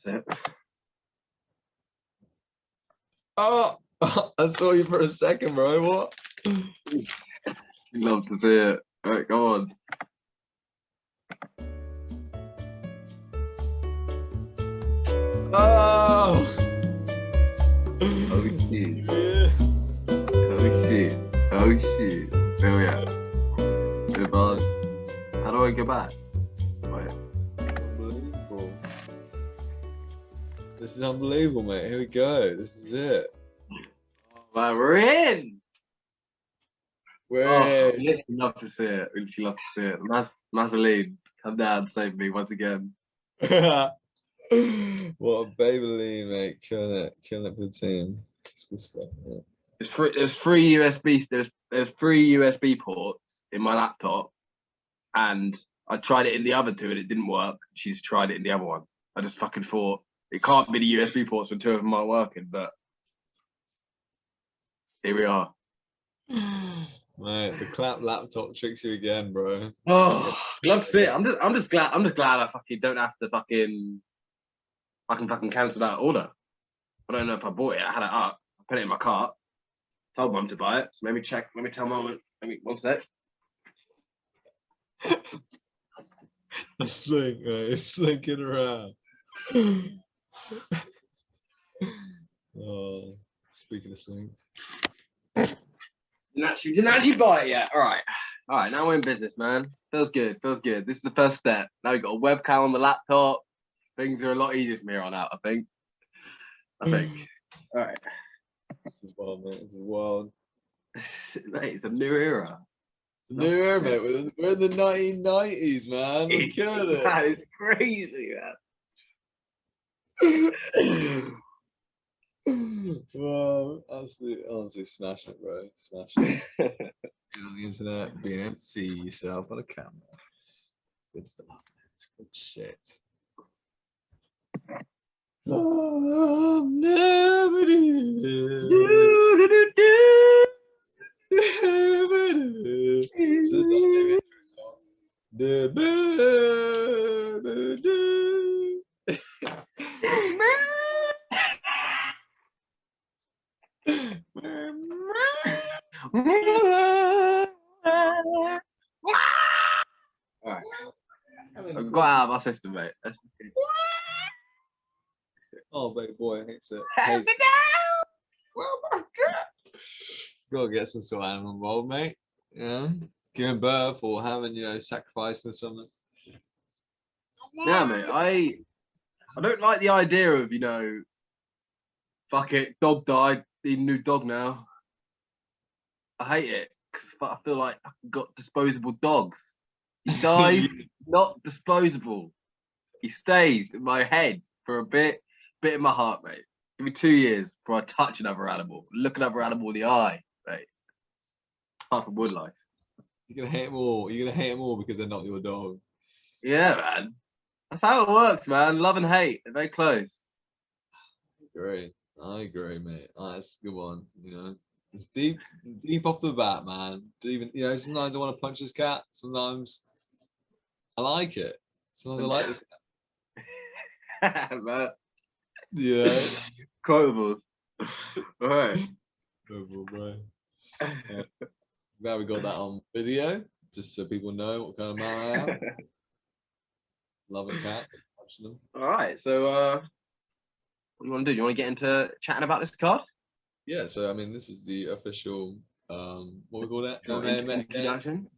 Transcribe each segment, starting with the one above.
That's it. Oh, I saw you for a second, bro. What? Love to see it. All right, go on. Oh! Oh shit. Yeah. Oh shit. Oh shit. Oh yeah. How do I go back? Wait. Unbelievable. This is unbelievable, mate. Here we go. This is it. Man, we're in. We're I literally love to see it. Literally love to see it. Mazzoline, come down, save me once again. What a Babyline, mate. Killing it for the team. It's good stuff, man. There's three USB ports in my laptop, and I tried it in the other two and it didn't work. She's tried it in the other one. I just fucking thought it can't be the USB ports when two of them aren't working, but here we are. Mate, the clap laptop tricks you again, bro. Oh, love to see it. I'm just glad I fucking don't have to fucking cancel that order. I don't know if I bought it. I had it up. I put it in my cart. Told Mum to buy it. So maybe check. Let me tell Mum. One sec. The slink, mate. It's slinking around. Oh, speaking of slinks. Didn't actually buy it yet. All right. Now we're in business, man. Feels good. This is the first step. Now we've got a webcam on the laptop. Things are a lot easier from here on out, I think. All right. This is wild, mate. This is wild. Mate, it's a new era. It's a new era, mate. We're in the 1990s, man. We're killing it. Man, it's crazy, man. Well, honestly, smash it, bro. Smash it. Get on the internet, being able to see yourself on a camera. Good stuff. It's good shit. Oh, I'm never Alright. I've got out of our system, mate. Oh, baby boy, hates it. Hates it. Gotta get some sort of animal involved, mate. Yeah, giving birth or having, sacrificing something. Yeah, mate. I don't like the idea of, fuck it, dog died, need a new dog now. I hate it because I feel like I've got disposable dogs. He dies, not disposable. He stays in my head for a bit in my heart, mate. Give me 2 years before I touch another animal, look another animal in the eye, mate. Half of wood life. You're gonna hate them all. You're gonna hate them all because they're not your dog. Yeah, man. That's how it works, man. Love and hate, they're very close. I agree, mate. Oh, that's a good one. It's deep off the bat, man. Even sometimes I want to punch this cat. Sometimes I like it. Sometimes I like this cat. Man. Yeah. Quotables. All right. Quotable, bro. Glad we got that on video, just so people know what kind of man I am. Loving cats, watching them. All right. So, what do you want to do? Do you want to get into chatting about this card? Yeah. So, this is the official, what we call that? Introduction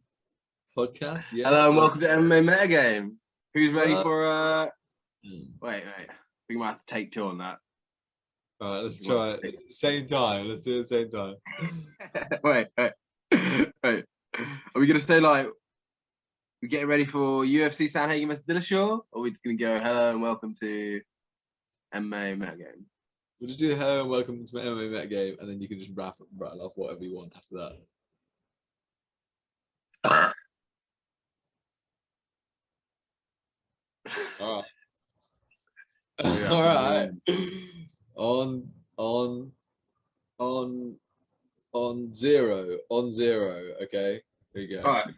podcast. Yes. Hello and welcome to MMA Metagame. Who's ready for? Wait. We might have to take two on that. All right, let's try it. Same time. Let's do it at the same time. Wait. Are we gonna say like we're getting ready for UFC Sandhagen vs Dillashaw, or are we just gonna go hello and welcome to MMA Metagame? We'll just do hello and welcome to MMA Metagame, and then you can just rattle off whatever you want after that. All right. All right. On zero. Okay. Here you go. All right.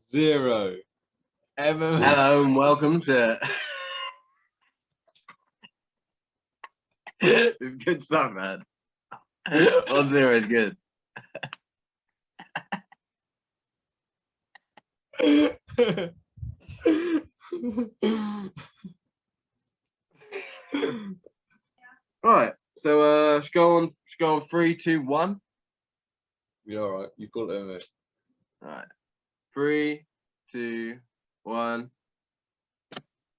0 MMA. Hello and welcome to. It's good stuff, man. 1-0 is good. Right, so should go on 3, 2, 1. You're all right. You call it, mate. All right, 3, 2, 1.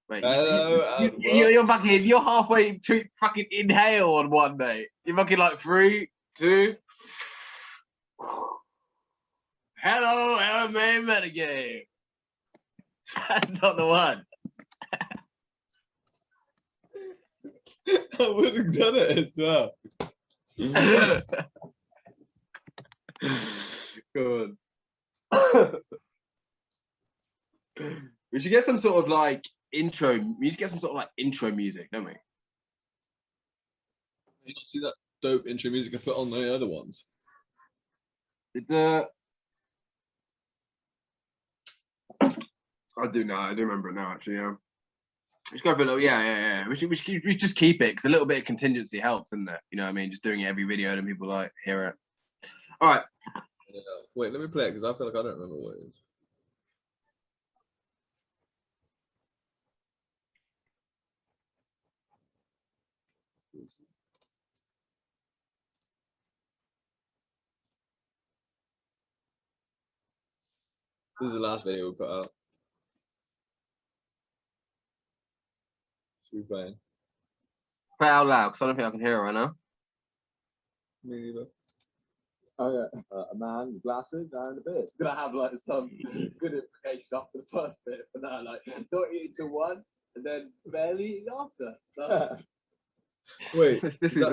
Wait, Hello, you're halfway to fucking inhale on one, mate. You're fucking like 3, 2. Hello, MMA metagame. That's not the one. I would have done it as well. Go on. We should get some sort of like intro. We need to get some sort of like intro music, don't we? You not see that dope intro music I put on the other ones? I do know. I do remember it now, actually. Yeah. Let's go for a little. Yeah. We should just keep it because a little bit of contingency helps, isn't it? You know what I mean? Just doing it every video and people like hear it. All right. Yeah. Wait, let me play it because I feel like I don't remember what it is. This is the last video we put out. Should we play? Play it out loud because I don't think I can hear it right now. Me neither. Oh yeah, a man with glasses and a beard. It's gonna have like some good implication after the first bit, but now like not eating till 1 and then barely eating after. Wait, This is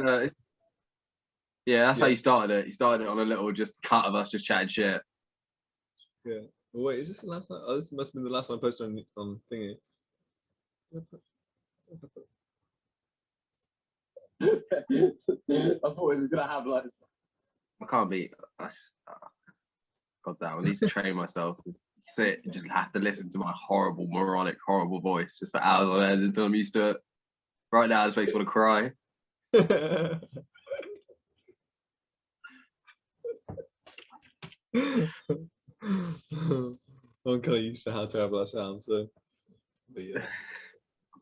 yeah, that's how you started it. You started it on a little just cut of us just chatting shit. yeah. Wait, is this the last one? Oh, this must have been the last one I posted on thingy. I thought it was gonna have like. I can't be. God damn, I need to train myself. Just sit and just have to listen to my horrible, moronic, horrible voice just for hours on end until I'm used to it. Right now, it just makes me want to cry. I'm kind of used to how terrible I sound, so. But yeah.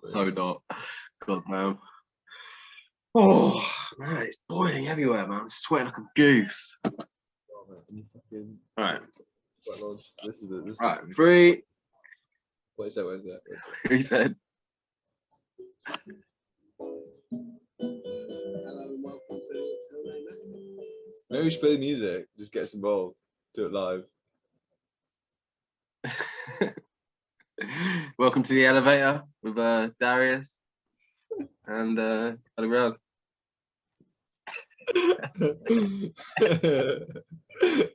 So not. God damn. Oh, man, it's boiling everywhere, man. I'm sweating like a goose. Oh, fucking, All right. This is it. This All right. is 3. What is that? What is that? What is that? He said. Maybe we should play the music. Just get us involved. Do it live. Welcome to the elevator with Darius and Adrian.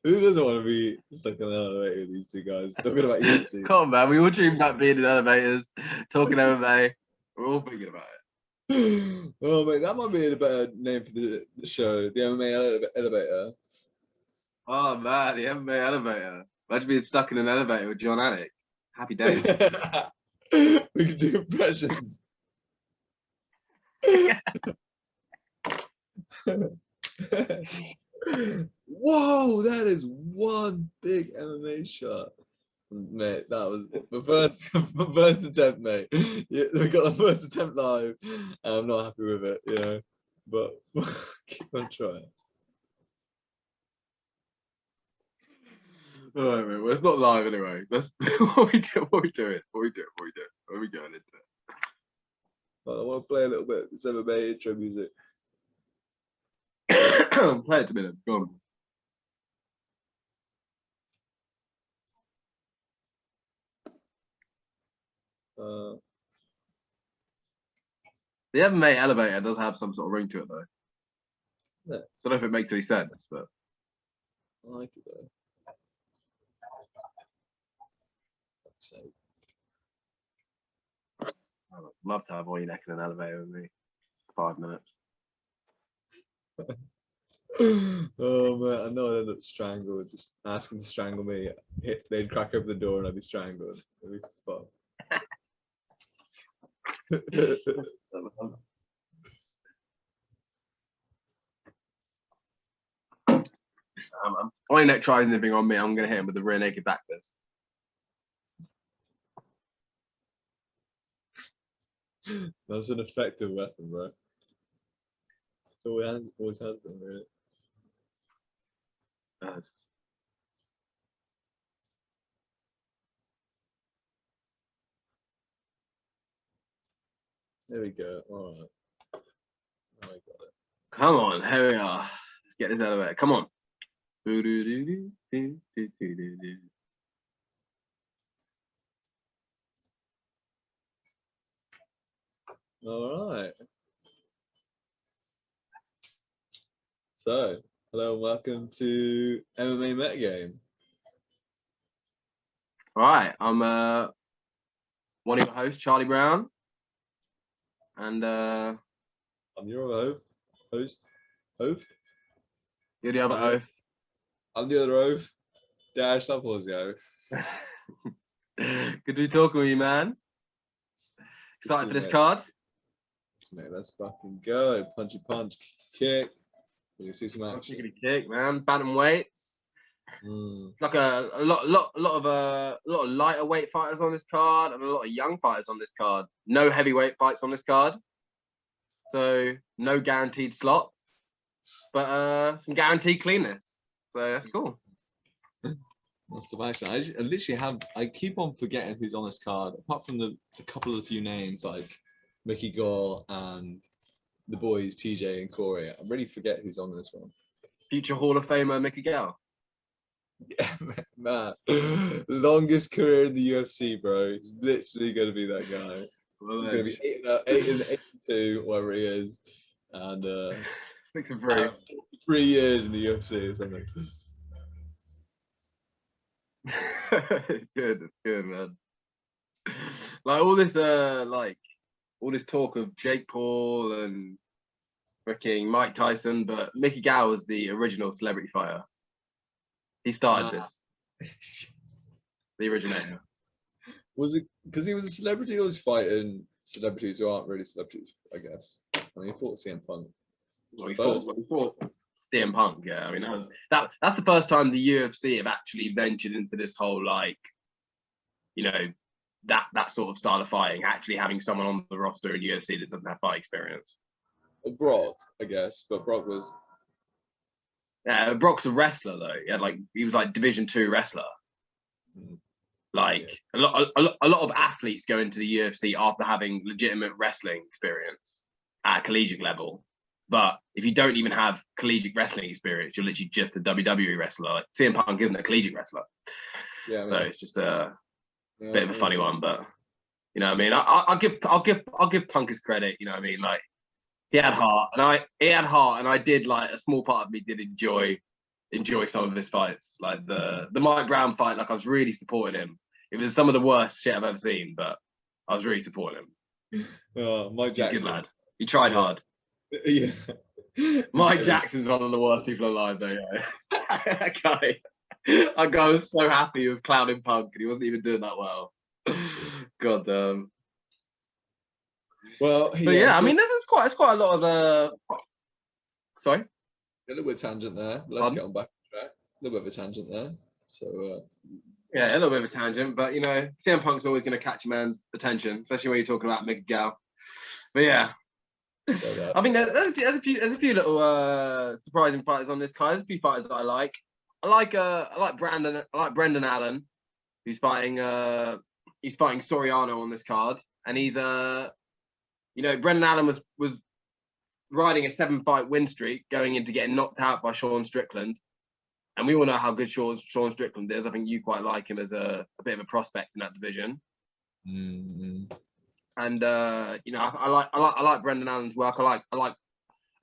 Who doesn't want to be stuck in an elevator with these two guys talking about UFC? Come on, man. We all dream about being in elevators, talking MMA. We're all thinking about it. Oh, mate, that might be a better name for the show. The MMA elevator. Oh, man. The MMA elevator. Imagine being stuck in an elevator with John Liniker. Happy days. We can do impressions. Whoa, that is one big MMA shot. Mate, that was the first attempt, mate. Yeah, we got the first attempt live. And I'm not happy with it, you know. But keep on trying. All right, mate. Well, it's not live anyway. That's what we do. What we doing? What we going into it? I want to play a little bit of this MMA intro music. Play it to me then. Go on. The MMA elevator does have some sort of ring to it, though. Yeah. I don't know if it makes any sense, but I like it though. So. I'd love to have all your neck in an elevator with me. 5 minutes. Oh man, I know I'd end up strangled. Just ask them to strangle me. They'd crack open the door and I'd be strangled. It'd be fun. If neck tries anything on me, I'm gonna hit him with the rear naked back fist. That's an effective weapon, bro. So we always has been, really. Nice. There we go. All right. I got it. Come on, here we are. Let's get this out of the way. Come on. All right. So, hello and welcome to MMA Metagame. All right, I'm one of your hosts, Charlie Brown, and I'm your host. you're the other oaf. I'm the other oaf. Dash, that was the oaf. Good to be talking with you, man. Excited for this card? Mate, let's fucking go. Punchy punch, kick. You can see some action. Kick, man. Bantamweights. Like a lot of lighter weight fighters on this card and a lot of young fighters on this card. No heavyweight fights on this card, so no guaranteed slot, but some guaranteed cleanness. So that's cool. That's the action. I literally I keep on forgetting who's on this card, apart from a couple of the few names like Mickey Gall and the boys TJ and Corey. I really forget who's on this one. Future Hall of Famer Mickey Gall. Yeah, man. Longest career in the UFC, bro. He's literally going to be that guy. He's going to be 82, whatever he is. And 6 and 3. 3 years in the UFC or something. It's good, man. Like all this talk of Jake Paul and freaking Mike Tyson, but Mickey Gall was the original celebrity fighter. He started this. The originator. Was it because he was a celebrity or was fighting celebrities who aren't really celebrities, I guess? I mean, he fought CM Punk. Well, he fought CM Punk, yeah. I mean, that's the first time the UFC have actually ventured into this whole, like, you know, that sort of style of fighting, actually having someone on the roster in UFC that doesn't have fight experience. Well, Brock, I guess, but Brock was. Yeah, Brock's a wrestler though. He was like Division 2 wrestler. Like a lot of athletes go into the UFC after having legitimate wrestling experience at a collegiate level. But if you don't even have collegiate wrestling experience, you're literally just a WWE wrestler. Like CM Punk isn't a collegiate wrestler. Yeah. So it's just a bit of a funny one, but you know what I mean? I'll give Punk his credit, you know what I mean? Like he had heart, and I did, like, a small part of me did enjoy some of his fights. Like the Mike Brown fight, like I was really supporting him. It was some of the worst shit I've ever seen, but I was really supporting him. Mike Jackson. He's a good lad. He tried hard. Yeah. Mike Jackson's one of the worst people alive, though. Yeah. That guy was so happy with clowning Punk, and he wasn't even doing that well. God damn. Well, yeah, I mean, it's quite a lot of sorry. A little bit of tangent there. Let's get on back on track. A little bit of a tangent there. So yeah, a little bit of a tangent, but you know, CM Punk's always going to catch a man's attention, especially when you're talking about Mickey Gall. But yeah, I mean, there's a few little surprising fighters on this card. There's a few fighters that I like. I like Brendan Allan, who's fighting Soriano on this card, and he's you know, Brendan Allan was riding a 7-fight win streak, going into getting knocked out by Sean Strickland. And we all know how good Sean Strickland is. I think you quite like him as a bit of a prospect in that division. Mm-hmm. And you know, I like Brendan Allen's work. I like a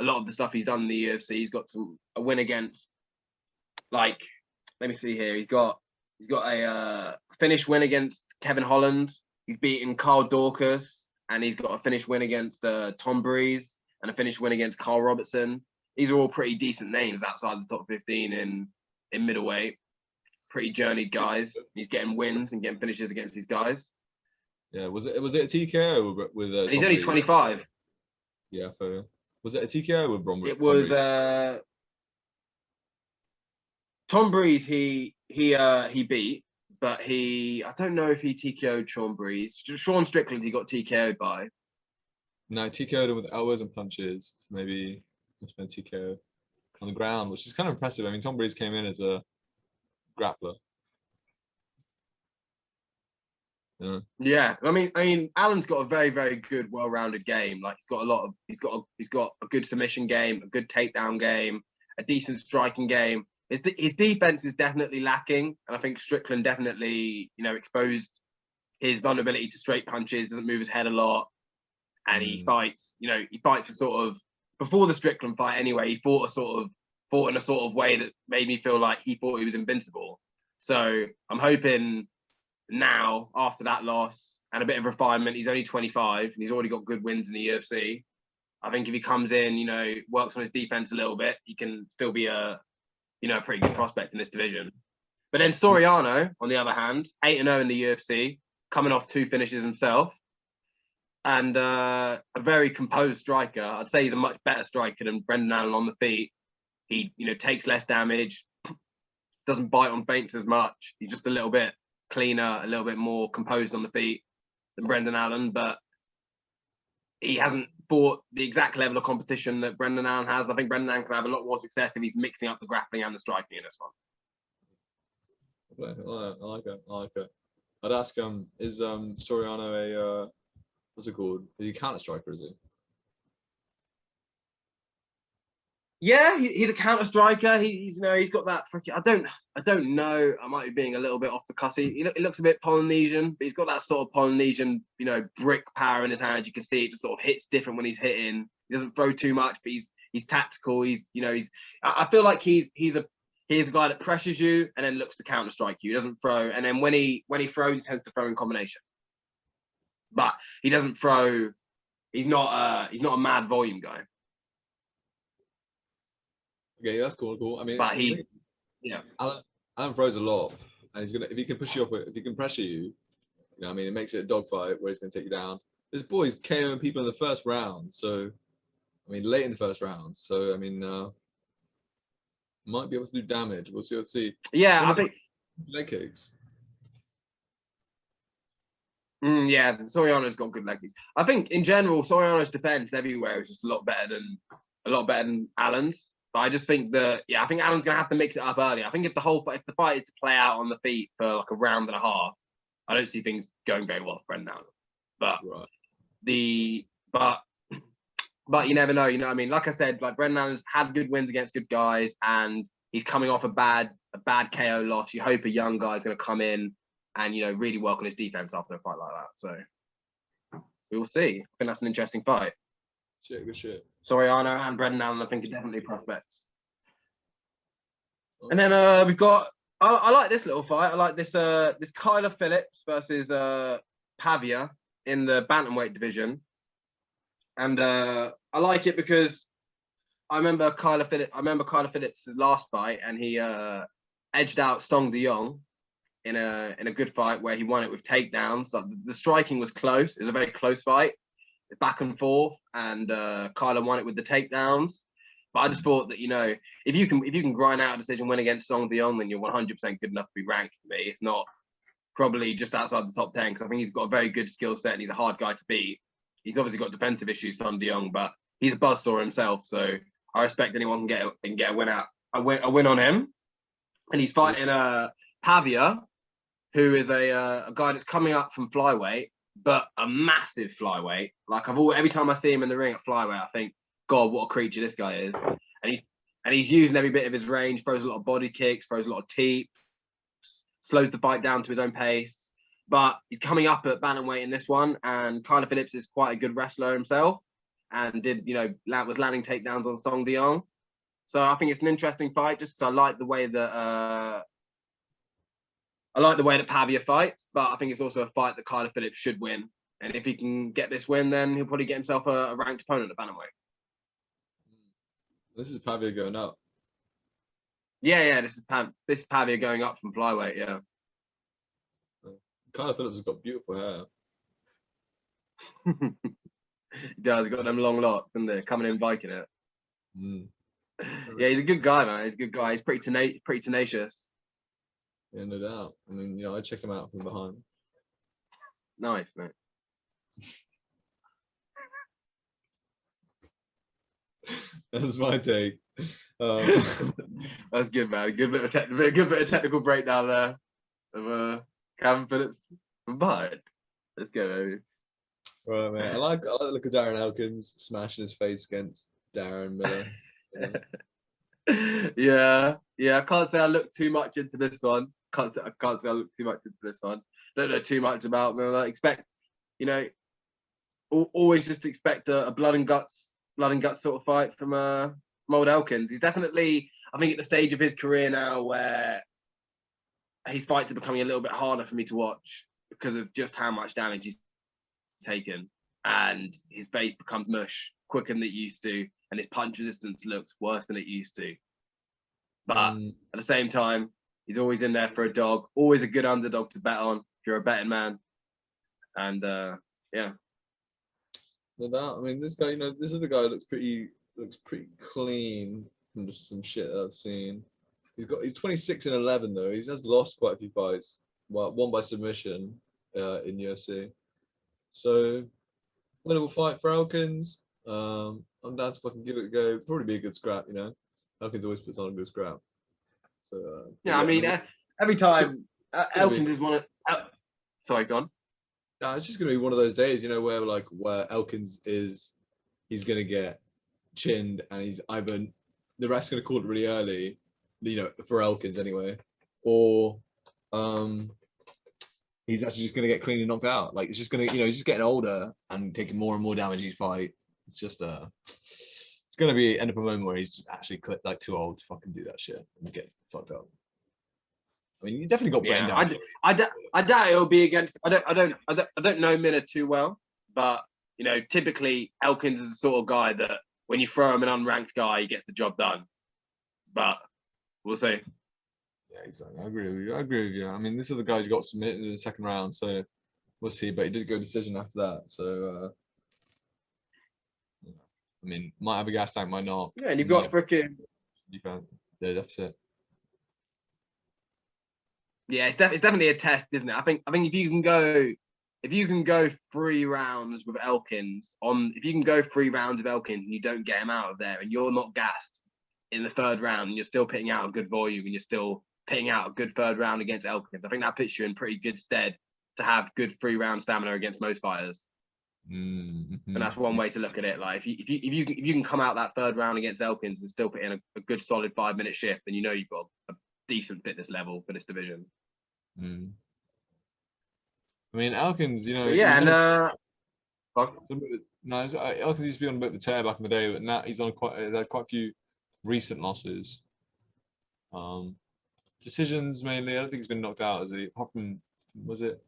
lot of the stuff he's done in the UFC. He's got a win against, like, let me see here. He's got a finish win against Kevin Holland. He's beaten Carl Dorcas, and he's got a finish win against Tom Breeze and a finish win against Carl Robertson. these are all pretty decent names outside the top 15 in middleweight. Pretty journeyed guys. He's getting wins and getting finishes against these guys. Yeah, was it a TKO with And he's Tom only Breeze? 25. Yeah, fair. Was it a TKO with Brom? It was Tom Breeze. He beat, but I don't know if he TKO'd Sean Breeze. Sean Strickland he got TKO'd by. No, TKO'd him with elbows and punches. Maybe must have been TKO on the ground, which is kind of impressive. I mean, Tom Breeze came in as a grappler. Yeah, I mean, Allan's got a very, very good, well-rounded game. Like he's got a good submission game, a good takedown game, a decent striking game. His defense is definitely lacking, and I think Strickland definitely, exposed his vulnerability to straight punches. Doesn't move his head a lot, and he fights. He fights a sort of before the Strickland fight anyway. He fought in a sort of way that made me feel like he thought he was invincible. So I'm hoping now, after that loss and a bit of refinement, he's only 25 and he's already got good wins in the UFC. I think if he comes in, works on his defense a little bit, he can still be a pretty good prospect in this division. But then Soriano, on the other hand, 8-0 in the UFC, coming off 2 finishes himself, and a very composed striker. I'd say he's a much better striker than Brendan Allen on the feet. He, takes less damage, doesn't bite on feints as much. He's just a little bit cleaner, a little bit more composed on the feet than Brendan Allen, but he hasn't fought the exact level of competition that Brendan Allen has. And I think Brendan Allen can have a lot more success if he's mixing up the grappling and the striking in this one. I like it. I'd ask is Soriano a what's it called? Is he a counter striker, is he? Yeah, he's a counter striker. He's got that freaking. I don't know. I might be being a little bit off the cuss. He looks a bit Polynesian, but he's got that sort of Polynesian, brick power in his hands. You can see it just sort of hits different when he's hitting. He doesn't throw too much, but he's tactical. I feel like he's a guy that pressures you and then looks to counter strike you. He doesn't throw, and then when he throws, he tends to throw in combination. But he doesn't throw. He's not a mad volume guy. Okay, that's cool. I mean, but Allan throws a lot, and if he can push you up, if he can pressure you, it makes it a dogfight where he's gonna take you down. This boy's KOing people in the first round, so late in the first round. So might be able to do damage. We'll see. Yeah, I think leg kicks. Yeah, Soriano's got good leg kicks. I think in general, Soriano's defense everywhere is just a lot better than Allan's. But I just think I think Allan's gonna have to mix it up early. I think if the fight is to play out on the feet for like a round and a half, I don't see things going very well for Brendan Allen. But but you never know. You know what I mean? Like I said, like Brendan Allen's had good wins against good guys, and he's coming off a bad KO loss. You hope a young guy's gonna come in and really work on his defense after a fight like that. So we will see. I think that's an interesting fight. Good shit. Soriano and Brendan Allen, I think, are definitely prospects. And then we've got. I like this little fight. I like this Kyler Phillips versus Paiva in the bantamweight division, and I like it because I remember Kyler Phillips' last fight, and he edged out Song De Jong in a good fight where he won it with takedowns. Like, the striking was close. It was a very close fight, back and forth, and Kyler won it with the takedowns. But I just thought that if you can grind out a decision win against Song De Jong, then you're 100% good enough to be ranked for me. If not, probably just outside the top 10, because I think he's got a very good skill set and he's a hard guy to beat. He's obviously got defensive issues, Song De Jong, but he's a buzzsaw himself. So I respect anyone can get a win out, a win on him. And he's fighting Paiva, who is a guy that's coming up from flyweight, but a massive flyweight. Like every time I see him in the ring at flyweight, I think, God, what a creature this guy is. And he's using every bit of his range, throws a lot of body kicks, throws a lot of teep, slows the fight down to his own pace. But he's coming up at bantamweight in this one, and Kyler Phillips is quite a good wrestler himself, and was landing takedowns on Song De Jong. So I think it's an interesting fight, just because I like the way that Paiva fights, but I think it's also a fight that Kyler Phillips should win. And if he can get this win, then he'll probably get himself a ranked opponent at bantamweight. This is Paiva going up. Yeah. This is Paiva going up from flyweight. Yeah. Kind of Phillips has got beautiful hair. He does. He's got them long locks, and they're coming in biking it. Mm. Yeah, he's a good guy, man. He's a good guy. He's pretty tenacious. Yeah, no doubt. I mean, I check him out from behind. Nice, mate. That's my take. That's good, man. Good bit of technical breakdown there of Calvin Phillips from behind. Let's go, baby. Right, man. I like the look of Darren Elkins smashing his face against Darren Miller. Yeah. I can't say I looked too much into this one. I can't say I looked too much into this one. Don't know too much about them. I expect, always just expect a blood and guts sort of fight from old Elkins. He's definitely, I think, at the stage of his career now where his fights are becoming a little bit harder for me to watch because of just how much damage he's taken, and his face becomes mush quicker than it used to, and his punch resistance looks worse than it used to. But at the same time, he's always in there for a dog, always a good underdog to bet on if you're a betting man. And yeah. No doubt. I mean, this guy, this other guy looks pretty clean from just some shit that I've seen. He's 26-11 though. He has lost quite a few fights. Well, one by submission in UFC. So winnable fight for Elkins. I'm down to fucking give it a go. Probably be a good scrap, Elkins always puts on a good scrap. So yeah, I mean, every time Elkins is one of. Sorry, go on. No, it's just gonna be one of those days, where Elkins he's gonna get chinned, and he's either the ref's gonna call it really early, for Elkins anyway, or he's actually just gonna get cleanly knocked out. Like, it's just gonna, he's just getting older and taking more and more damage each fight. It's just it's gonna be end up a moment where he's just actually too old to fucking do that shit and get fucked up. I mean, you definitely got brain damage. I doubt it'll be against. I don't know Miller too well, but typically Elkins is the sort of guy that when you throw him an unranked guy, he gets the job done. But we'll see. Yeah, exactly. I agree with you. I mean, this is the guy who got submitted in the second round, so we'll see. But he did go decision after that, so I mean, might have a gas tank, might not. Yeah, and you've got freaking defense. Yeah, deficit. Yeah, it's definitely a test, isn't it? I think if you can go 3 rounds with Elkins if you can go 3 rounds of Elkins and you don't get him out of there, and you're not gassed in the 3rd round, and you're still pitting out a good volume, and you're still pitting out a good 3rd round against Elkins, I think that puts you in pretty good stead to have good 3-round stamina against most fighters. Mm-hmm. And that's one way to look at it. Like, if you can come out that 3rd round against Elkins and still put in a good solid 5-minute shift, then you've got a decent fitness level for this division. I mean, Elkins, yeah, and Elkins used to be on a bit of a tear back in the day, but now he's on quite a few recent losses. Decisions mainly. I don't think he's been knocked out, has he? Apart from, was it?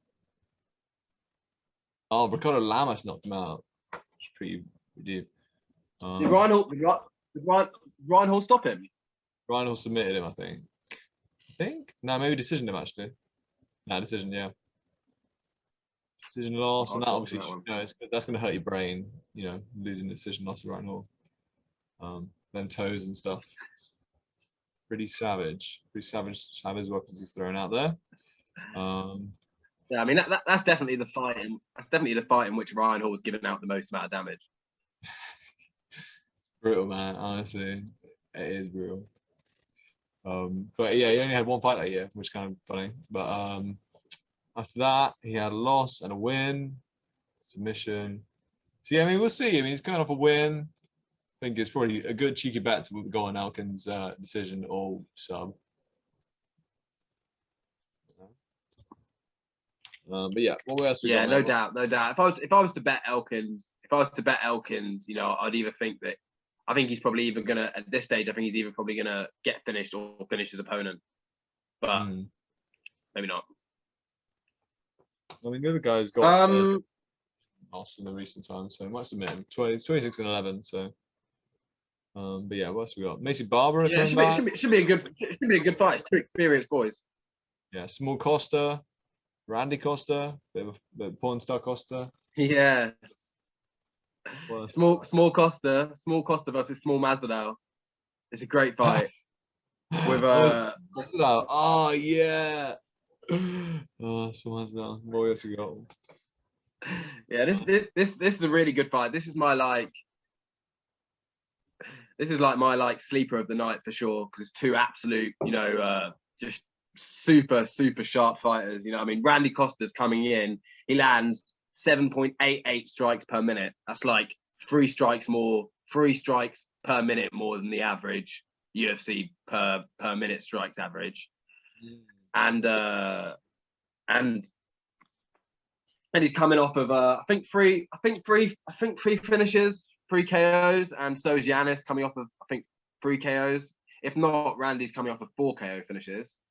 Oh, Ricardo Lamas knocked him out. It's pretty deep. Did Reinhold stop him? Reinhold submitted him, I think. No, maybe decision him actually. No, decision, yeah. Decision loss, and that obviously, that's going to hurt your brain, losing the decision loss of Reinhold. Them toes and stuff. Pretty savage weapons he's throwing out there. Yeah, I mean that's definitely the fight. That's definitely the fight in which Reinhold was giving out the most amount of damage. Brutal, man. Honestly, it is brutal. But yeah, he only had 1 fight that year, which is kind of funny. But after that, he had a loss and a win, submission. So yeah, I mean, we'll see. I mean, he's coming off a win. I think it's probably a good cheeky bet to go on Elkins' decision or sub. But yeah, what else? Yeah, no doubt. If I was to bet Elkins, I'd either think that. I think he's probably either gonna, at this stage, probably gonna get finished or finish his opponent, but maybe not. I mean, the other guy's got lost in the recent times, so he might submit him. 26-11, so But yeah, what else we got? Maycee Barber Yeah, coming back. it should be a good fight. It's two experienced boys. Yeah, small Costa, Randy Costa, bit of a porn star Costa. Yes. What else? Small Costa versus small Masvidal. It's a great fight. With Masvidal. Oh yeah. Oh, small Masvidal. What else we got? yeah, this is a really good fight. This is my sleeper of the night for sure, because it's two absolute, just super sharp fighters. You know what I mean? Randy Costa's coming in. He lands 7.88 strikes per minute. That's like 3 strikes per minute more than the average UFC per minute strikes average. And he's coming off of I think three finishes, 3 KOs, and so is Yanez coming off of I think 3 KOs. If not, Randy's coming off of 4 KO finishes.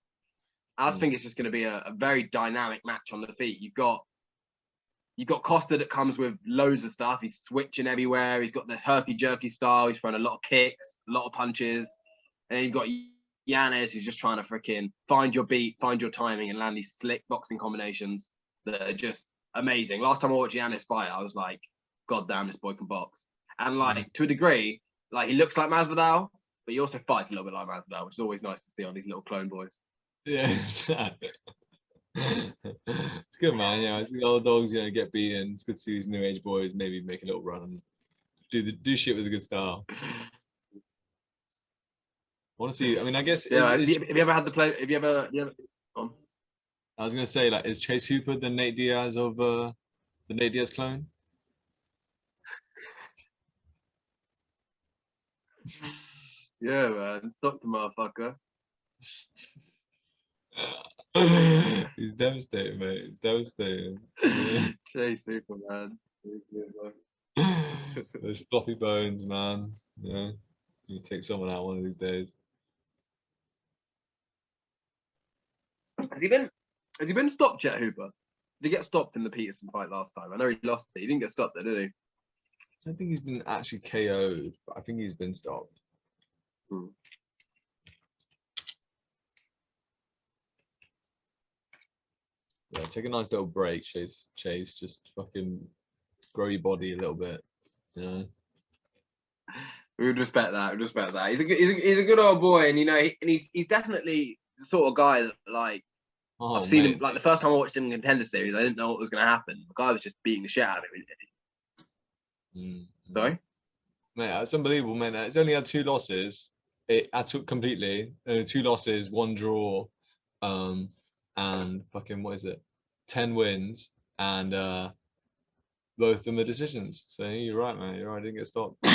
I just think it's just going to be a very dynamic match on the feet. You've got Costa that comes with loads of stuff. He's switching everywhere. He's got the herpy jerky style. He's throwing a lot of kicks, a lot of punches. And you've got Yanez who's just trying to freaking find your beat, find your timing, and land these slick boxing combinations that are just amazing. Last time I watched Yanez fight, I was like, God damn, this boy can box. And like to a degree, like he looks like Masvidal, but he also fights a little bit like Masvidal, which is always nice to see on these little clone boys. Yeah, it's good, man. Yeah, I think all the dogs, get beaten. It's good to see these new age boys maybe make a little run and do shit with a good style. I want to see. I mean, I guess. Yeah. Have you ever had the play? Have you ever? I was gonna say, like, is Chase Hooper the Nate Diaz of the Nate Diaz clone? Yeah, man. Stop the motherfucker. He's devastating, mate. He's devastating. Chase Hooper, man. Those floppy bones, man. You take someone out one of these days. Has he been stopped yet, Hooper? Did he get stopped in the Peterson fight last time? I know he lost it. He didn't get stopped there, did he? I don't think he's been actually KO'd, but I think he's been stopped. Yeah, take a nice little break, Chase. Just fucking grow your body a little bit, We would respect that. He's a good old boy, and he's definitely the sort of guy that I've seen him. Like the first time I watched him in Contender Series, I didn't know what was going to happen. The guy was just beating the shit out of him. Sorry, mate, it's unbelievable, man. It's only had 2 losses. It completely 2 losses, 1 draw, and fucking what is it? 10 wins, and both of them are decisions. So you're right, man. You're right. I didn't get stopped.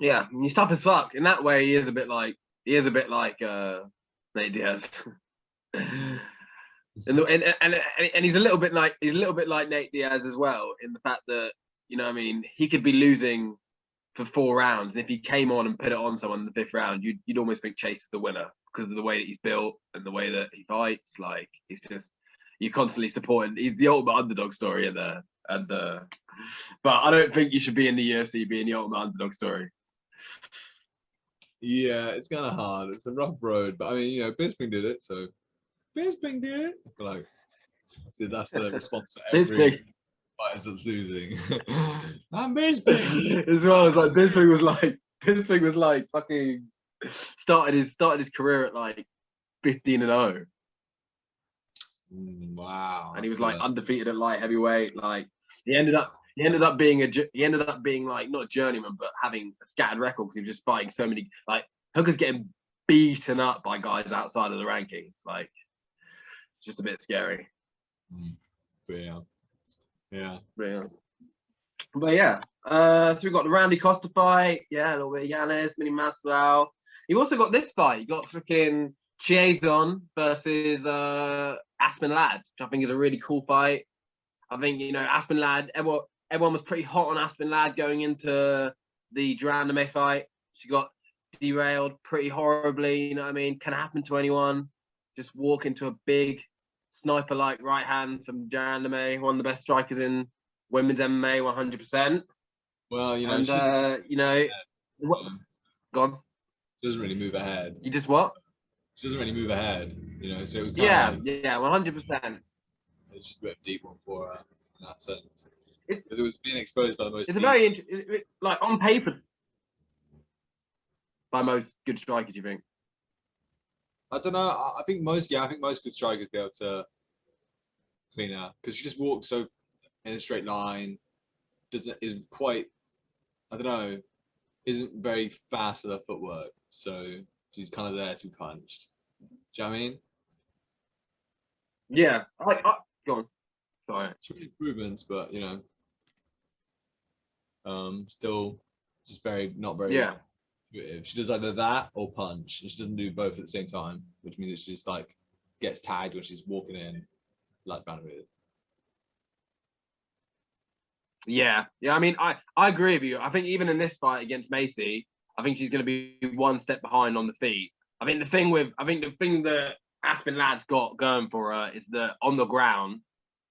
Yeah, he's tough as fuck. In that way, he is a bit like Nate Diaz. and he's a little bit like Nate Diaz as well, in the fact that he could be losing for 4 rounds, and if he came on and put it on someone in the 5th round, you'd almost think Chase is the winner because of the way that he's built and the way that he fights. Like he's just, you're constantly supporting. He's the ultimate underdog story in there, but I don't think you should be in the UFC being the ultimate underdog story. Yeah, it's kind of hard. It's a rough road, but I mean, Bisping did it, so Bisping did it. I feel like that's the response for every fighters that's losing. I'm Bisping. As well as like Bisping was like fucking started his career at like 15-0. Wow. And he was like undefeated at light heavyweight. Like he ended up being like not a journeyman, but having a scattered record because he was just fighting so many. Like Hooker's getting beaten up by guys outside of the rankings. Like it's just a bit scary. But yeah. So we've got the Randy Costa fight. Yeah, a little bit of Yanez, mini Masvidal. You've also got this fight. You got freaking Chieson versus Aspen Ladd, which I think is a really cool fight. I think Aspen Ladd. Everyone was pretty hot on Aspen Ladd going into the Durandame fight. She got derailed pretty horribly. You know what I mean? Can happen to anyone. Just walk into a big sniper-like right hand from Durandame, one of the best strikers in women's MMA, 100%. Well, you know, And you know, what? Go on. She doesn't really move ahead. You just what? She doesn't really move ahead, you know. So it was kind Yeah, of like, yeah, 100%. it's just a bit of a deep one for her in that sense, because it was being exposed by the most. It's a very like on paper by most good strikers. You think? I don't know. I think most good strikers be able to clean her because she just walks so in a straight line. Is quite, I don't know, isn't very fast with her footwork. So she's kind of there to be punched. Do you know what I mean? Yeah. Go on. Sorry. She made improvements, but you know, still just not very. Yeah. Intuitive. She does either that or punch, and she doesn't do both at the same time, which means that she just like gets tagged when she's walking in, like Bantamweight. Yeah. I mean, I agree with you. I think even in this fight against Maycee, I think she's going to be one step behind on the feet. I think the thing that Aspen Ladd's got going for her is that on the ground,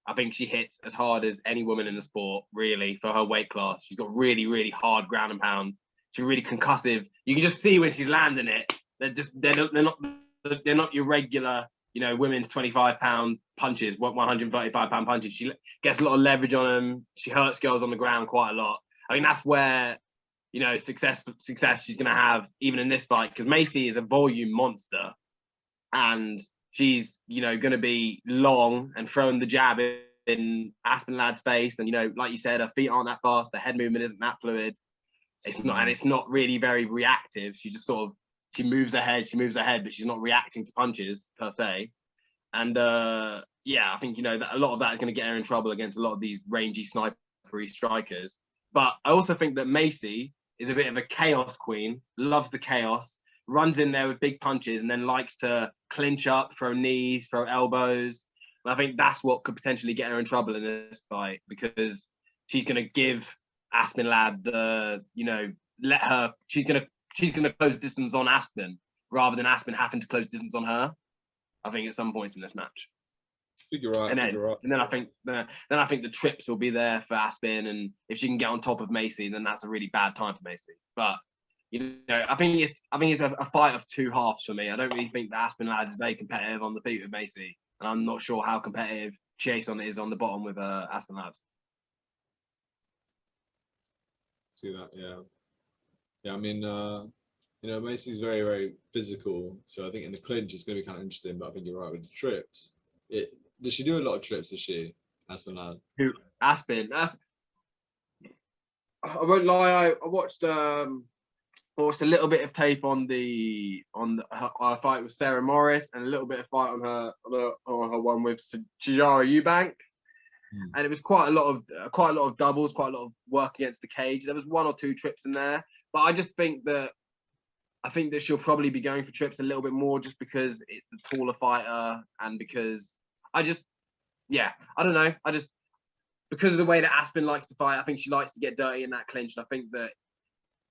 I think she hits as hard as any woman in the sport, really, for her weight class. She's got really, really hard ground and pound. She's really concussive. You can just see when she's landing it. They're not your regular, you know, women's 25-pound punches, 135-pound punches. She gets a lot of leverage on them. She hurts girls on the ground quite a lot. I think that's where, you know, success she's going to have even in this fight, because Maycee is a volume monster, and she's, you know, going to be long and throwing the jab in Aspen Ladd's face. And, you know, like you said, her feet aren't that fast. The head movement isn't that fluid. It's not really very reactive. She just sort of, she moves her head, but she's not reacting to punches per se. And yeah, I think, you know, that a lot of that is going to get her in trouble against a lot of these rangy, snipery strikers. But I also think that Maycee is a bit of a chaos queen, loves the chaos, runs in there with big punches, and then likes to clinch up, throw knees, throw elbows. And I think that's what could potentially get her in trouble in this fight, because she's going to give Aspen Ladd you know, she's gonna close distance on Aspen rather than Aspen having to close distance on her. I think at some points in this match. I think you're right. And then I think the trips will be there for Aspen, and if she can get on top of Maycee, then that's a really bad time for Maycee. But you know, I think it's a fight of two halves for me. I don't really think that Aspen Ladd is very competitive on the feet with Maycee, and I'm not sure how competitive Chieson is on the bottom with Aspen Ladd. See that, yeah. I mean, you know, Macy's very, very physical, so I think in the clinch it's going to be kind of interesting. But I think you're right with the trips. Does she do a lot of trips? Does she, Aspen Ladd? Who? Aspen. I won't lie. I watched a little bit of tape on her fight with Sarah Morris, and a little bit of fight on her one with Chijara Eubank. And it was quite a lot of doubles, quite a lot of work against the cage. There was one or two trips in there, but I think that she'll probably be going for trips a little bit more, just because it's the taller fighter, and because I don't know. Because of the way that Aspen likes to fight, I think she likes to get dirty in that clinch. And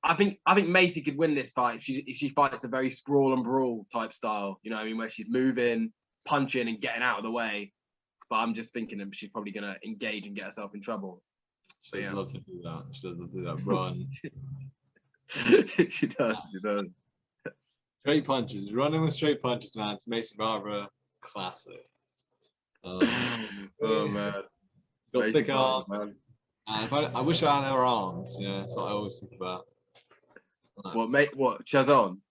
I think Maycee could win this fight if she fights a very sprawl and brawl type style. You know what I mean, where she's moving, punching, and getting out of the way. But I'm just thinking that she's probably going to engage and get herself in trouble. She does love to do that. She does love to do that run. She does. Straight punches. Running with straight punches, man. It's Maycee Barber. Classic. Oh, man. Got thick arms. Man. And I wish I had her arms. Yeah, that's what I always think about. What? Chieson?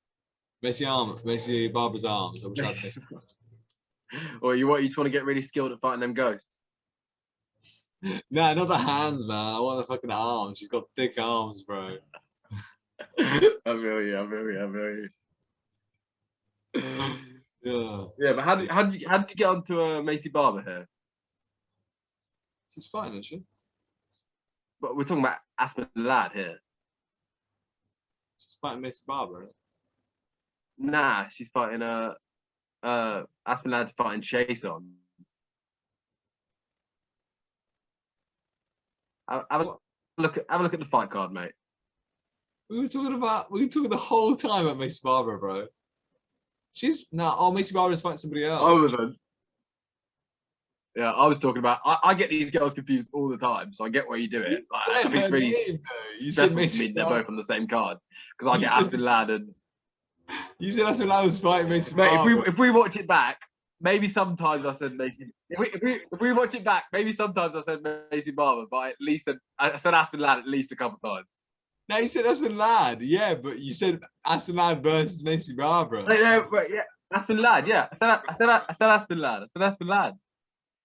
Maycee Barber's arms. I wish I had Maycee. Or you want to get really skilled at fighting them ghosts? Nah, not the hands, man. I want the fucking arms. She's got thick arms, bro. I feel you. Yeah, but how did you get onto Maycee Barber here? She's fine, isn't she? But we're talking about Aspen Ladd here. She's fighting Maycee Barber. Nah, she's fighting Aspen Ladd's fighting Chieson. Have a look at the fight card, mate. We were talking the whole time about Maycee Barber, bro. Maycee Barber is fighting somebody else. I wasn't. Yeah, I was talking about. I get these girls confused all the time, so I get why you do it. Like, I think it's really stressful for me. They're both on the same card because I get Aspen Ladd and. You said that's when I was fighting Maycee. Mate, if we watch it back, maybe sometimes I said Maycee. If we watch it back, maybe sometimes I said Maycee Barber, but at least I said Aspen Ladd at least a couple times. No, you said Aspen Ladd, yeah, but you said Aspen Ladd versus Maycee Barber. No, but yeah, Aspen Ladd, yeah. I said Aspen Ladd. I said Aspen Ladd.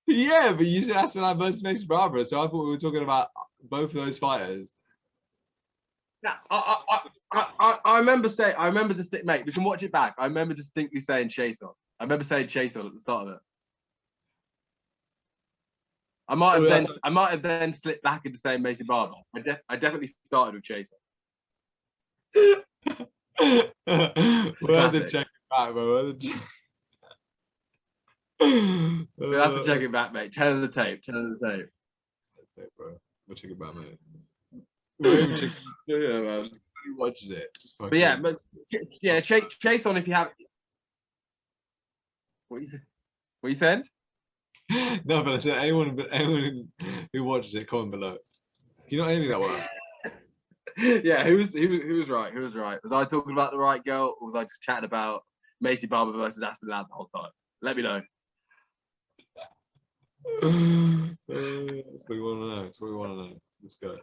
Yeah, but you said Aspen Ladd versus Maycee Barber, so I thought we were talking about both of those fighters. Yeah, I remember distinctly, mate. We can watch it back. I remember distinctly saying Chieson. I remember saying Chieson at the start of it. I might have then slipped back into saying Maycee Barber. I definitely started with Chieson. We'll have to check it back, bro. We'll have to check it back, mate. Tell the tape. That's it, bro. We'll check it back, mate. Yeah, man. Who watches it? But yeah, Chieson if you have. What you said? No, but I said anyone who watches it, comment below. Can you not hear me that well? Yeah, who was right? Who was right? Was I talking about the right girl, or was I just chatting about Maycee Barber versus Aspen Ladd the whole time? Let me know. That's what we want to know. That's what we want to know. Let's go.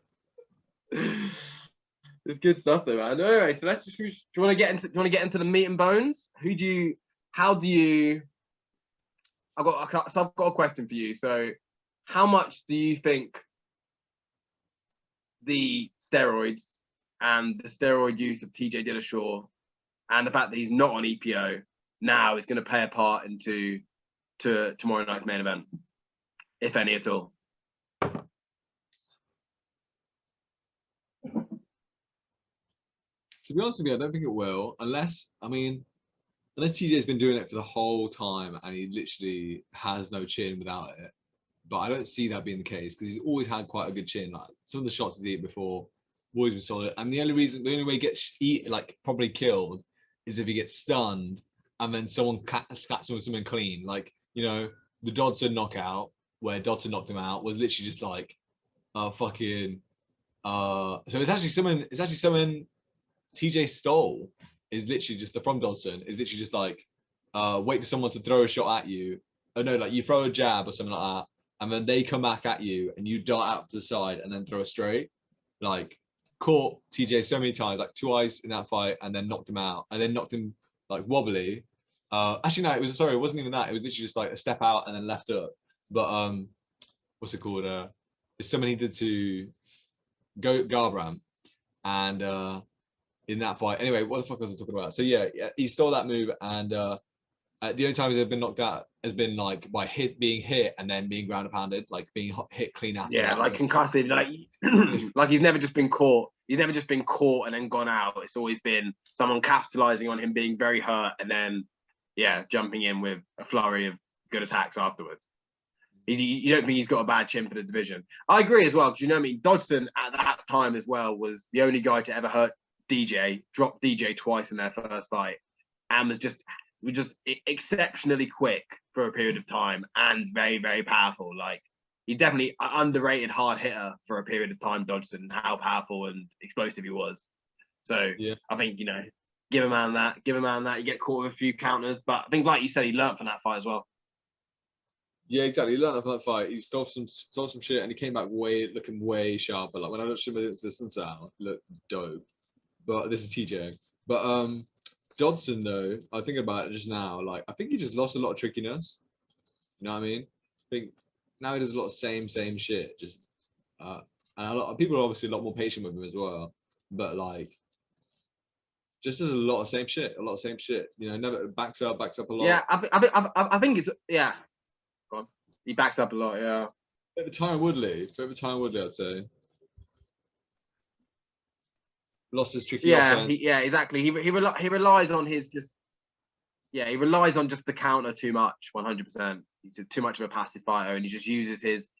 It's good stuff though, man. Anyway, so let's just. Do you want to get into the meat and bones? How do you? I've got a question for you. So, how much do you think the steroids and the steroid use of TJ Dillashaw and the fact that he's not on EPO now is going to play a part into tomorrow night's main event, if any at all? To be honest with you, I don't think it will, unless TJ's been doing it for the whole time and he literally has no chin without it. But I don't see that being the case because he's always had quite a good chin. Like some of the shots he's eaten before, always been solid. And the only way he gets probably killed is if he gets stunned and then someone claps him with something clean. Like, you know, the Dodson knockout where Dodson knocked him out was literally just like fucking so it's actually someone TJ stole is literally just from Dodson is literally just like wait for someone to throw a shot at you. Oh no, like you throw a jab or something like that, and then they come back at you and you dart out to the side and then throw a straight. Like caught TJ so many times, like twice in that fight, and then knocked him out, and then knocked him like wobbly. Actually no, it wasn't even that. It was literally just like a step out and then left up. But what's it called? It's something he did to Garbrandt, and in that fight. Anyway, what the fuck was I talking about? So yeah, he stole that move, and the only time he's been knocked out has been like by being hit and then being ground pounded, like being hit clean after. Yeah, like concussed, like like he's never just been caught. He's never just been caught and then gone out. It's always been someone capitalizing on him being very hurt and then jumping in with a flurry of good attacks afterwards. You don't think he's got a bad chin for the division? I agree as well, because you know what I mean. Dodson at that time as well was the only guy to ever hurt DJ, dropped DJ twice in their first fight, and was just exceptionally quick for a period of time and very, very powerful. Like he's definitely an underrated hard hitter for a period of time, Dodson, how powerful and explosive he was. So yeah. I think, you know, give a man that. You get caught with a few counters, but I think, like you said, he learned from that fight as well. Yeah, exactly. He learned from that fight. He stole some shit, and he came back looking way sharper. Like when I looked at him against the sunset, he looked dope. But this is TJ. But Dodson, though, I think about it just now. Like I think he just lost a lot of trickiness. You know what I mean? I think now he does a lot of same shit. Just and a lot of people are obviously a lot more patient with him as well. But like, just does a lot of same shit. You know, never backs up a lot. Yeah, I think it's Go on. He backs up a lot. Yeah. Bit of Tyron Woodley, I'd say. Lost his tricky offense. Exactly. He relies on he relies on just the counter too much. 100%. He's too much of a passive fighter, and he just uses his.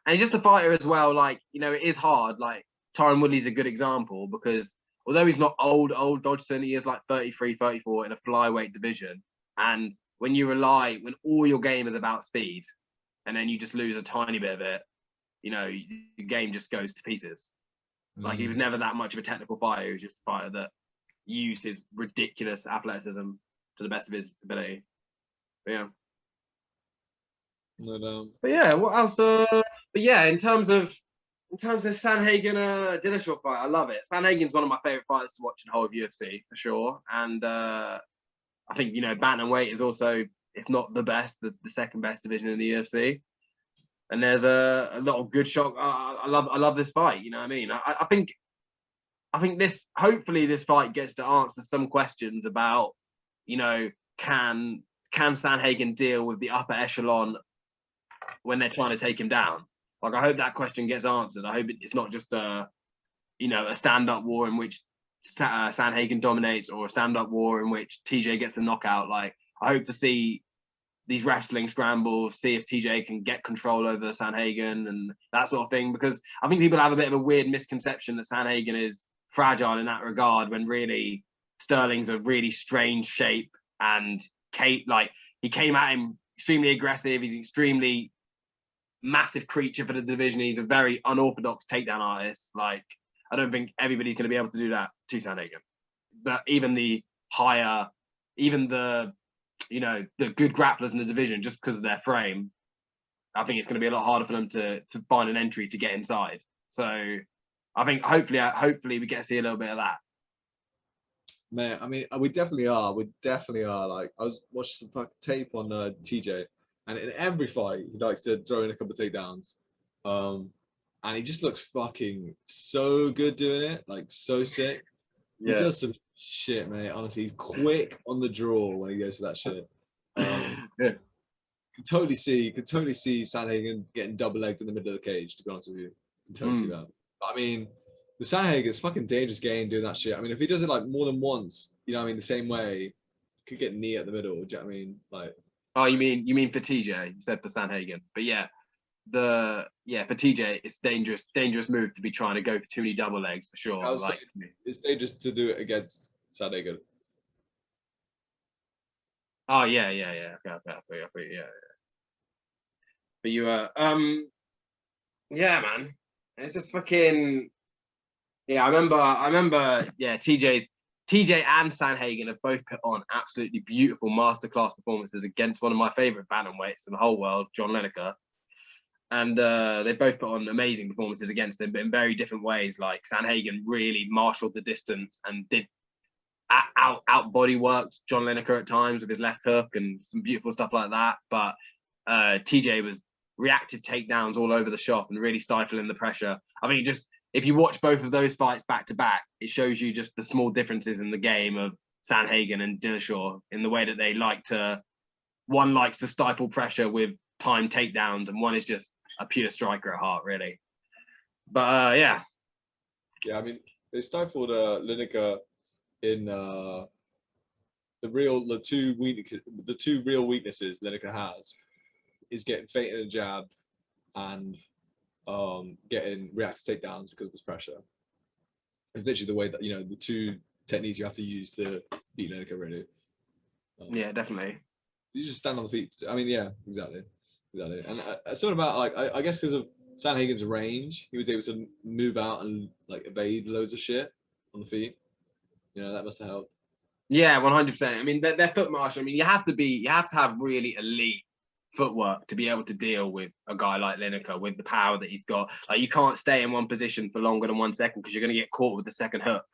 And he's just a fighter as well. Like, you know, it is hard. Like Tyron Woodley's a good example because although he's not old Dodson, he is like 33, 34 in a flyweight division. And when all your game is about speed, and then you just lose a tiny bit of it, you know, the game just goes to pieces. Like, he was never that much of a technical fighter. He was just a fighter that used his ridiculous athleticism to the best of his ability. But yeah. No doubt. But yeah, what else? But yeah, in terms of Sandhagen Dillashaw fight, I love it. Sandhagen's one of my favorite fighters to watch in the whole of UFC for sure. And I think, you know, bantamweight is also, if not the best, the second best division in the UFC. And there's a lot of good shock. I love this fight. You know what I mean? I think this, hopefully this fight gets to answer some questions about, you know, can Sandhagen deal with the upper echelon when they're trying to take him down? Like, I hope that question gets answered. I hope it's not just a stand-up war in which Sandhagen dominates, or a stand-up war in which TJ gets the knockout. Like, I hope to see these wrestling scrambles, see if TJ can get control over Sandhagen and that sort of thing, because I think people have a bit of a weird misconception that Sandhagen is fragile in that regard, when really Sterling's a really strange shape, and he came at him extremely aggressive. He's an extremely massive creature for the division. He's a very unorthodox takedown artist. Like, I don't think everybody's going to be able to do that to Sandhagen. But even the good grapplers in the division, just because of their frame, I think it's going to be a lot harder for them to find an entry to get inside. So I think hopefully we get to see a little bit of that. Man, I mean, we definitely are. We definitely are. Like, I was watching some fucking tape on TJ, and in every fight, he likes to throw in a couple of takedowns. And he just looks fucking so good doing it, like so sick. Yeah. He does some shit, mate. Honestly, he's quick on the draw when he goes for that shit. Yeah. Could totally see Sandhagen getting double legged in the middle of the cage, to be honest with you. Could totally see that. But, I mean, the Sandhagen is fucking dangerous game doing that shit. I mean, if he does it like more than once, you know what I mean, the same way, could get knee at the middle. Do you know what I mean? Like, oh, you mean for TJ instead for Sandhagen? But yeah, for TJ, it's dangerous move to be trying to go for too many double legs for sure. Like, it's dangerous to do it against Sandhagen. Oh yeah. Okay, yeah. But you yeah, man, it's just fucking. Yeah, I remember. Yeah, TJ and Sandhagen have both put on absolutely beautiful masterclass performances against one of my favorite bantamweights in the whole world, John Liniker. And they both put on amazing performances against him, but in very different ways. Like, Sandhagen really marshaled the distance and did out body worked John Liniker at times with his left hook and some beautiful stuff like that. But TJ was reactive takedowns all over the shop and really stifling the pressure. I mean, just if you watch both of those fights back to back, it shows you just the small differences in the game of Sandhagen and Dillashaw in the way that one likes to stifle pressure with timed takedowns, and one is just a pure striker at heart, really. But yeah. Yeah, I mean, they stifled Liniker in the two real weaknesses Liniker has is getting feinted and jabbed, and getting reactive takedowns because of his pressure. It's literally the way that, you know, the two techniques you have to use to beat Liniker, really. Yeah, definitely. You just stand on the feet. I mean, yeah, exactly. And something about, like, I guess because of Sandhagen's range, he was able to move out and like evade loads of shit on the feet. You know, that must have helped. Yeah, 100%. I mean, their foot martial. I mean, you have to have really elite footwork to be able to deal with a guy like Liniker with the power that he's got. Like, you can't stay in one position for longer than 1 second because you're going to get caught with the second hook.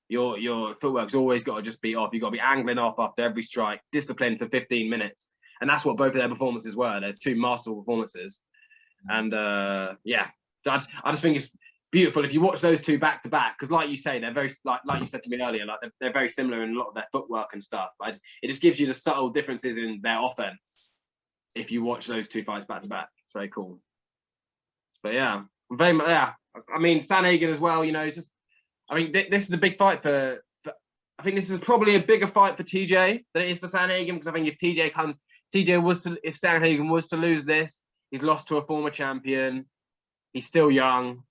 Your footwork's always got to just be off. You've got to be angling off after every strike, disciplined for 15 minutes. And that's what both of their performances were. They're two masterful performances. And yeah, so I just think it's beautiful if you watch those two back to back, because like you say, they're very, like you said to me earlier, like they're very similar in a lot of their footwork and stuff. But it just gives you the subtle differences in their offense if you watch those two fights back to back. It's very cool. But yeah, I mean, Sandhagen as well, you know, it's just, I mean, this is a big fight for I think this is probably a bigger fight for TJ than it is for Sandhagen, because I think if Sandhagen was to lose this, he's lost to a former champion. He's still young.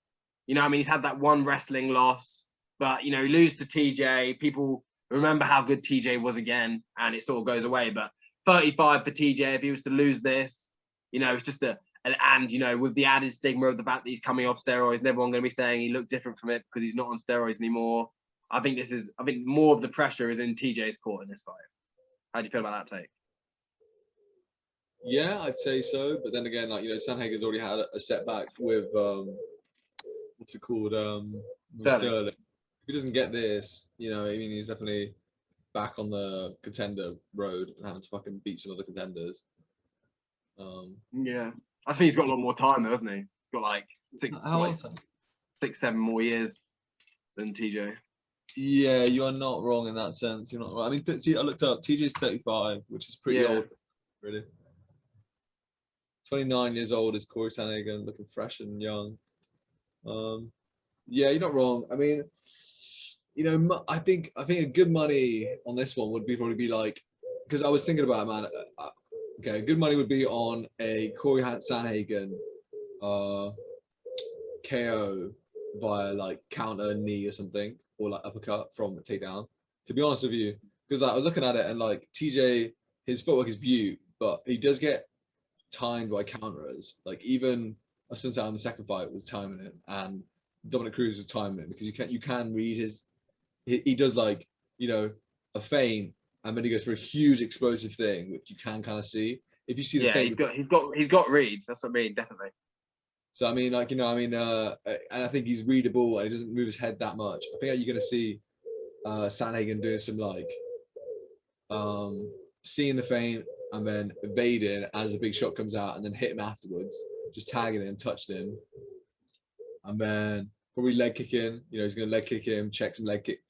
You know, I mean, he's had that one wrestling loss, but, you know, he loses to TJ. People remember how good TJ was again, and it sort of goes away. But 35 for TJ, if he was to lose this, you know, it's just a and you know, with the added stigma of the fact that he's coming off steroids, and everyone going to be saying he looked different from it because he's not on steroids anymore. I think more of the pressure is in TJ's court in this fight. How do you feel about that take? Yeah, I'd say so. But then again, like, you know, Sandhagen's already had a setback with what's it called? Sterling. If he doesn't get this, you know, I mean, he's definitely back on the contender road and having to fucking beat some other contenders. Yeah, I think he's got a lot more time though, hasn't he? He's got like 6, 7 more years than TJ. Yeah, you are not wrong in that sense. You're not wrong. I mean, I looked up. TJ's 35, which is pretty old, really. 29 years old is Corey Sandhagen, looking fresh and young. Yeah, you're not wrong. I mean, you know, I think a good money on this one would probably be like, because I was thinking about it, man. Okay, good money would be on a Corey Sandhagen KO via like counter knee or something, or like uppercut from a takedown. To be honest with you, because like, I was looking at it and like TJ, his footwork is beaut, but he does get timed by counters. Like even Assunção in the second fight was timing it, and Dominic Cruz was timing it, because you can read he does like, you know, a feint, and then he goes for a huge explosive thing, which you can kind of see. If you see the feint, he's got reads. That's what I mean, definitely. So I mean, like, you know, I mean, and I think he's readable and he doesn't move his head that much. I think you're gonna see Sandhagen doing some like seeing the feint and then evading as the big shot comes out, and then hit him afterwards, just tagging him, touching him, and then probably leg kicking. You know, he's gonna leg kick him, check some leg kicks.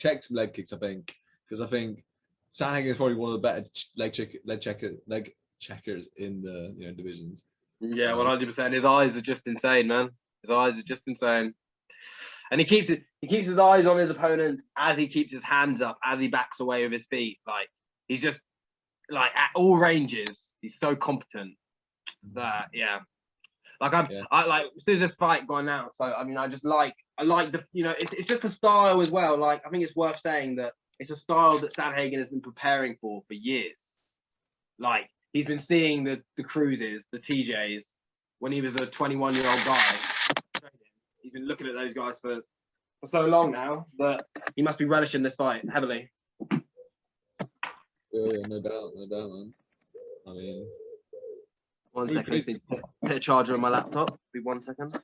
I think, because I think Sandhagen is probably one of the better leg checkers in the, you know, divisions. Yeah, 100%. His eyes are just insane, man. His eyes are just insane, and he keeps his eyes on his opponent as he keeps his hands up, as he backs away with his feet. Like, he's just like at all ranges. He's so competent that Like I like, as soon as this fight gone out. So I mean, I like the, you know, it's just a style as well. Like, I think it's worth saying that it's a style that Sandhagen has been preparing for years. Like, he's been seeing the Cruzes, the TJs, when he was a 21-year-old guy. He's been looking at those guys for so long now that he must be relishing this fight heavily. Yeah, no doubt, man. I mean, one second, I just need to put a charger on my laptop. Be 1 second.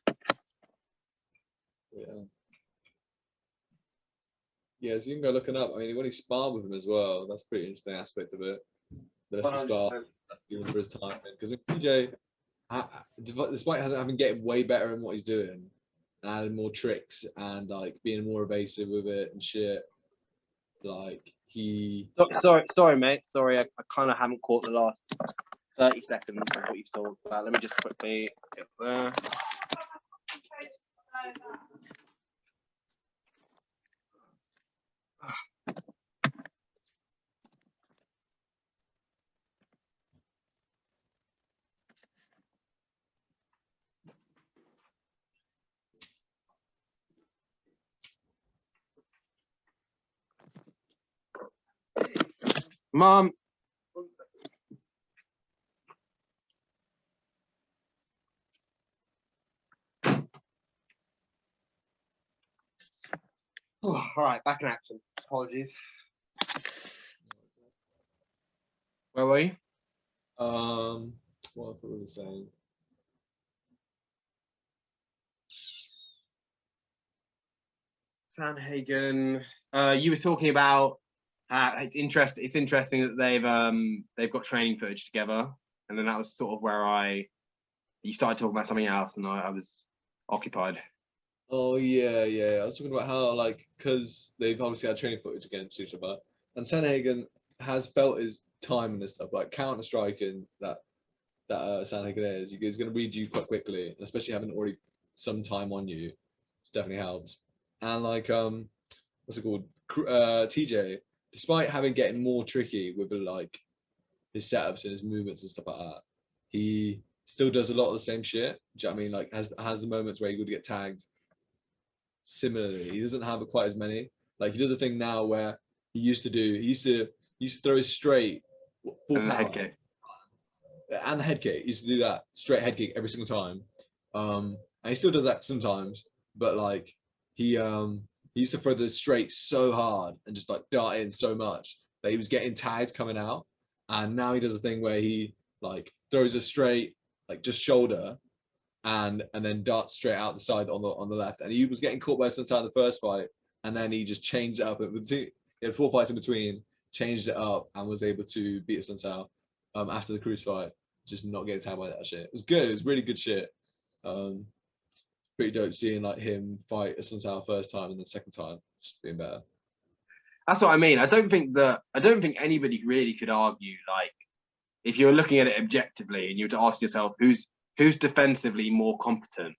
Yeah, so you can go looking up. I mean, when he sparred with him as well, that's a pretty interesting aspect of it. The spar, even for his time, because TJ, despite having getting way better in what he's doing, and adding more tricks and like being more evasive with it and shit, like he. Sorry, mate. Sorry, I kind of haven't caught the last 30 seconds of what you've talked about. Let me just quickly get there. Mom. All right, back in action. Apologies. Where were you? What was I saying? Sandhagen. You were talking about it's interesting that they've got training footage together, and then that was sort of where you started talking about something else, and I was occupied. Oh yeah. I was talking about how, like, because they've obviously had training footage against each other, and Sandhagen has felt his time and this stuff, like counter striking that Sandhagen is. He's going to read you quite quickly, and especially having already some time on you, it definitely helps. And like what's it called? TJ, despite getting more tricky with like his setups and his movements and stuff like that, he still does a lot of the same shit. Do you know what I mean? Like has the moments where he would get tagged. Similarly, he doesn't have quite as many. Like, he does a thing now where he used to throw his straight full power. and the head kick. He used to do that straight head kick every single time. And he still does that sometimes, but like he used to throw the straight so hard and just like dart in so much that he was getting tagged coming out. And now he does a thing where he like throws a straight like just shoulder and then darts straight out the side on the left. And he was getting caught by Santana in the first fight, and then he just changed it up. He had 4 fights in between, changed it up, and was able to beat Santana after the Cruz fight. Just not getting tagged by that shit. It was good. It was really good shit. Pretty dope seeing like him fight Santana first time and then second time just being better. That's what I mean. I don't think anybody really could argue, like, if you're looking at it objectively and you were to ask yourself who's defensively more competent,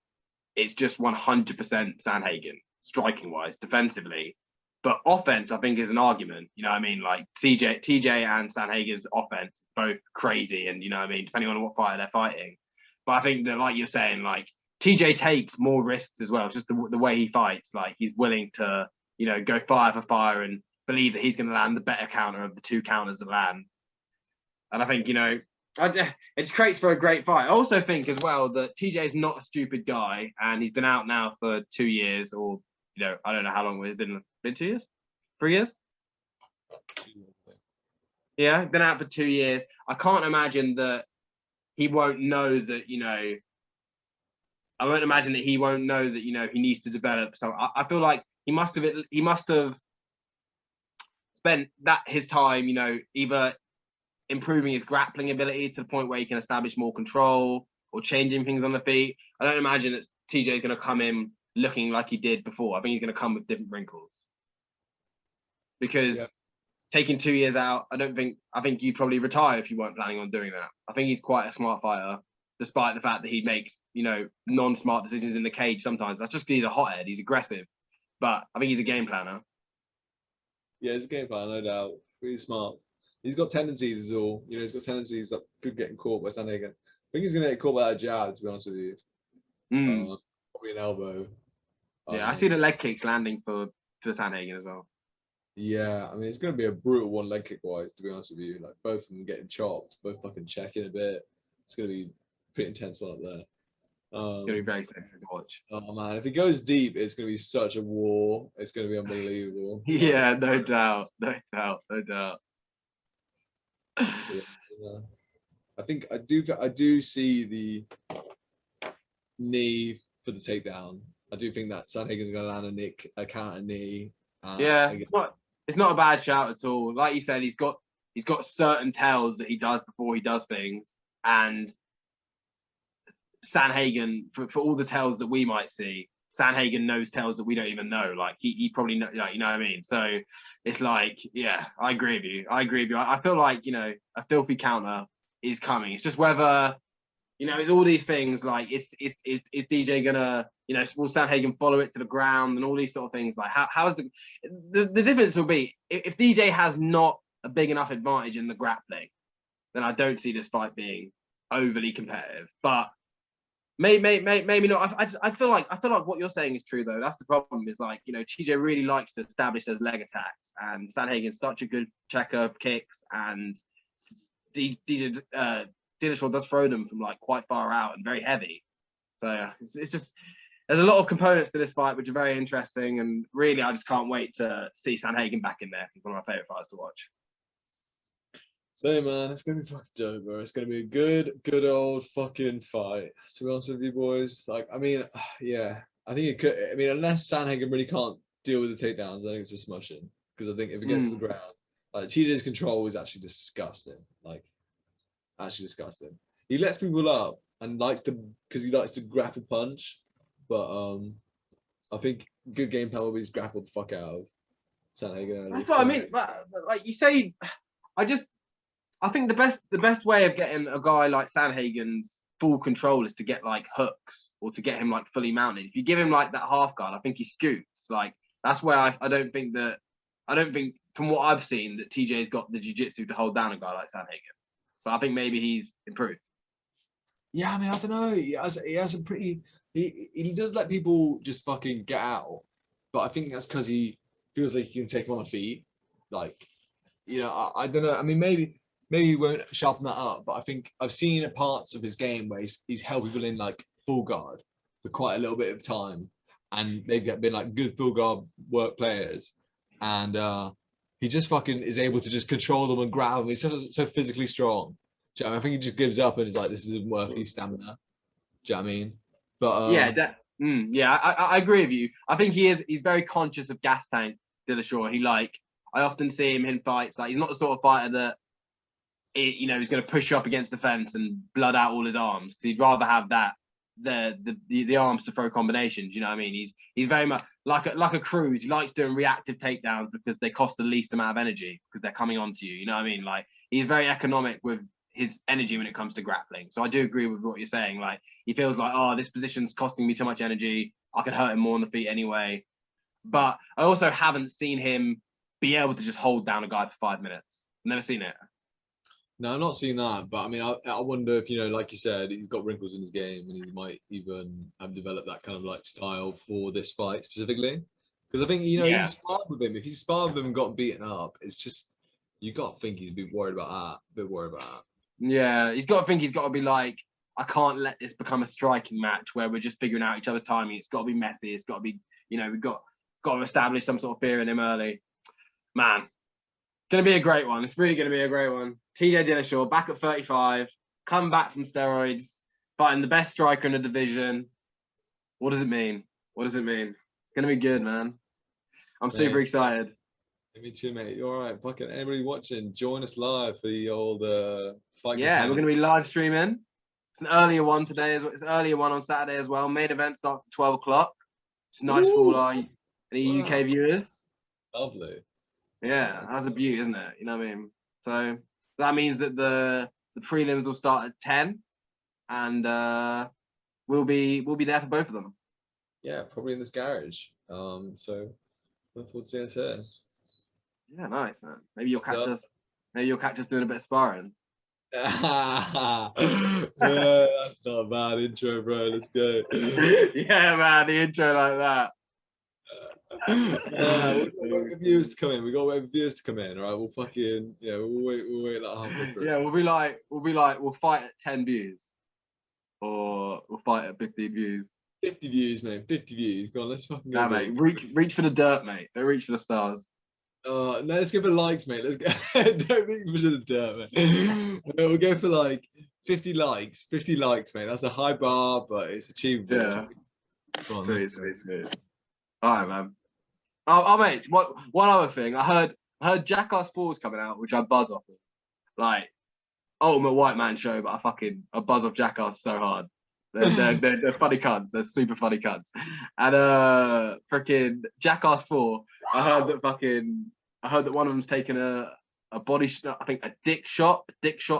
it's just 100% Sandhagen, striking wise, defensively. But offense, I think, is an argument. You know what I mean? Like TJ and Sandhagen's offense is both crazy, and you know what I mean, depending on what fighter they're fighting. But I think that, like you're saying, like TJ takes more risks as well. It's just the way he fights. Like he's willing to, you know, go fire for fire and believe that he's going to land the better counter of the 2 counters that land. And I think, you know, it creates for a great fight. I also think as well that TJ is not a stupid guy, and he's been out now for 2 years, or, you know, I don't know how long it's been 2 years, 3 years. Yeah, been out for 2 years. I can't imagine that he won't know that, you know, I won't imagine that he won't know that, you know, he needs to develop. So I feel like he must have spent his time, you know, either improving his grappling ability to the point where he can establish more control or changing things on the feet. I don't imagine that TJ is going to come in looking like he did before. I think he's going to come with different wrinkles. Because taking 2 years out, I think you'd probably retire if you weren't planning on doing that. I think he's quite a smart fighter, despite the fact that he makes, you know, non-smart decisions in the cage sometimes. That's just because he's a hothead. He's aggressive. But I think he's a game planner. Yeah, he's a game planner, no doubt. Really smart. He's got tendencies is all. You know, he's got tendencies that could get caught by Sandhagen. I think he's going to get caught by that jab, to be honest with you. Probably an elbow. Yeah, I see the leg kicks landing for Sandhagen as well. Yeah, I mean, it's going to be a brutal one leg kick wise, to be honest with you. Like, both of them getting chopped, both fucking checking a bit. It's going to be pretty intense one up there. It's going to be very sexy to watch. Oh, man, if it goes deep, it's going to be such a war. It's going to be unbelievable. Yeah, no doubt. No doubt. Yeah. I think I do see the knee for the takedown. I do think that Sandhagen's going to land a counter knee. Yeah, it's not a bad shout at all. Like you said, he's got certain tells that he does before he does things, and Sandhagen, for all the tells that we might see, Sandhagen knows tells that we don't even know. Like he probably know, like, you know what I mean? So it's like, yeah, I agree with you. I feel like, you know, a filthy counter is coming. It's just whether, you know, it's all these things like is DJ gonna, you know, will Sandhagen follow it to the ground and all these sort of things. Like how is the difference will be if DJ has not a big enough advantage in the grappling, then I don't see this fight being overly competitive. But maybe not. I feel like what you're saying is true though. That's the problem. Is like, you know, TJ really likes to establish those leg attacks, and Sandhagen's such a good checker of kicks, and Dillashaw does throw them from like quite far out and very heavy. So it's just, there's a lot of components to this fight which are very interesting, and really I just can't wait to see Sandhagen back in there. It's one of my favorite fights to watch. So man, it's gonna be fucking dope, bro. It's gonna be a good old fucking fight. To be honest with you boys, like, I mean, yeah, I think it could. I mean, unless Sandhagen really can't deal with the takedowns, I think it's a smushing. Because I think if it gets to the ground, like TJ's control is actually disgusting. Like, actually disgusting. He lets people up and because he likes to grapple punch, but I think good game plan will be just grapple the fuck out of Sandhagen. That's what I mean. But like you say, I think the best way of getting a guy like Sandhagen's full control is to get like hooks or to get him like fully mounted. If you give him like that half guard, I think he scoots. Like that's where I don't think from what I've seen that TJ's got the jiu-jitsu to hold down a guy like Sandhagen. But I think maybe he's improved. Yeah, I mean, I don't know. He has a pretty. He does let people just fucking get out, but I think that's because he feels like he can take them on the feet. Like, you know, I don't know. I mean, maybe maybe he won't sharpen that up, but I think I've seen parts of his game where he's held people in like full guard for quite a little bit of time, and they've been like good full guard work players, and he just fucking is able to just control them and grab them. He's so physically strong. Do you know what I mean? I think he just gives up and is like, this isn't worth his stamina. Do you know what I mean? But yeah, I agree with you. I think he's very conscious of gas tank, Dillashaw. I often see him in fights, like he's not the sort of fighter that he's going to push you up against the fence and blood out all his arms. He'd rather have that the arms to throw combinations. You know what I mean? He's very much like a Cruz. He likes doing reactive takedowns because they cost the least amount of energy because they're coming onto you. You know what I mean? Like he's very economic with his energy when it comes to grappling. So I do agree with what you're saying. Like he feels like, oh, this position's costing me too much energy. I could hurt him more on the feet anyway. But I also haven't seen him be able to just hold down a guy for 5 minutes. Never seen it. No, I've not seen that. But I mean, I wonder if, like you said, he's got wrinkles in his game and he might even have developed that kind of like style for this fight specifically. Because I think, he's sparred with him. If he's sparred with him and got beaten up, it's just, you got to think he's a bit worried about that. Yeah, he's got to think he's got to be like, I can't let this become a striking match where we're just figuring out each other's timing. It's got to be messy. It's got to be, we've got to establish some sort of fear in him early. Man, going to be a great one. It's really going to be a great one. TJ Dillashaw back at 35, come back from steroids, fighting the best striker in the division. What does it mean? It's going to be good, man. I'm super excited. Me too, mate. You're all right. Fucking anybody watching, join us live for the old fight. Yeah, we're going to be live streaming. It's an earlier one today. It's an earlier one on Saturday as well. Main event starts at 12 o'clock. It's nice for all any UK viewers. Lovely. Yeah, that's a beauty, isn't it? You know what I mean? So that means that the prelims will start at 10, and we'll be there for both of them. Yeah, probably in this garage. So look forward to seeing us here. Yeah, nice, man. Maybe you'll catch us. Maybe you'll catch us doing a bit of sparring. Yeah, that's not a bad intro, bro. Let's go. Yeah, man, the intro like that. We'll wait for viewers to come in. We got to wait for viewers to come in. All right, we'll fucking we'll wait like halfway through. Yeah, we'll fight at 10 views, or we'll fight at 15 views. 50 views, mate. 50 views. Go on, let's fucking go. Nah, mate. Reach for the dirt, mate. Don't reach for the stars. No, let's go for likes, mate. Let's go. Don't reach for the dirt, mate. We'll go for like 50 likes. 50 likes, mate. That's a high bar, but it's achievable. Yeah. Sweet. All right, man. Oh, mate. One other thing. I heard Jackass 4 is coming out, which I buzz off of. Like, ultimate white man show, but I buzz off Jackass so hard. They're funny cunts. They're super funny cunts. And freaking Jackass 4. I heard that one of them's taken a body shot. I think a dick shot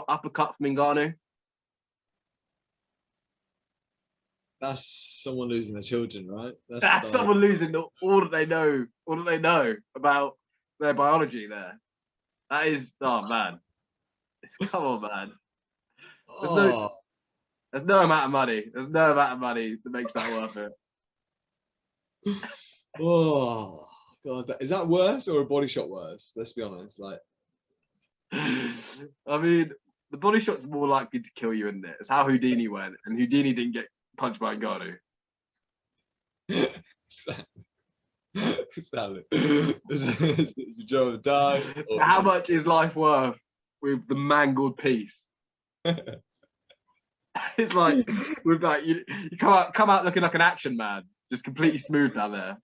uppercut from Ngannou. That's someone losing their children, right? That's someone losing all that they know about their biology there. That is, oh man. Come on, man. There's no amount of money. There's no amount of money that makes that worth it. Oh God, is that worse or a body shot worse? Let's be honest. Like, I mean, the body shot's more likely to kill you, isn't it? It's how Houdini went, and Houdini didn't get punched by Ngannou. Exactly. Is your job to die? How much is life worth with the mangled piece? It's like you come out looking like an action man, just completely smooth down there.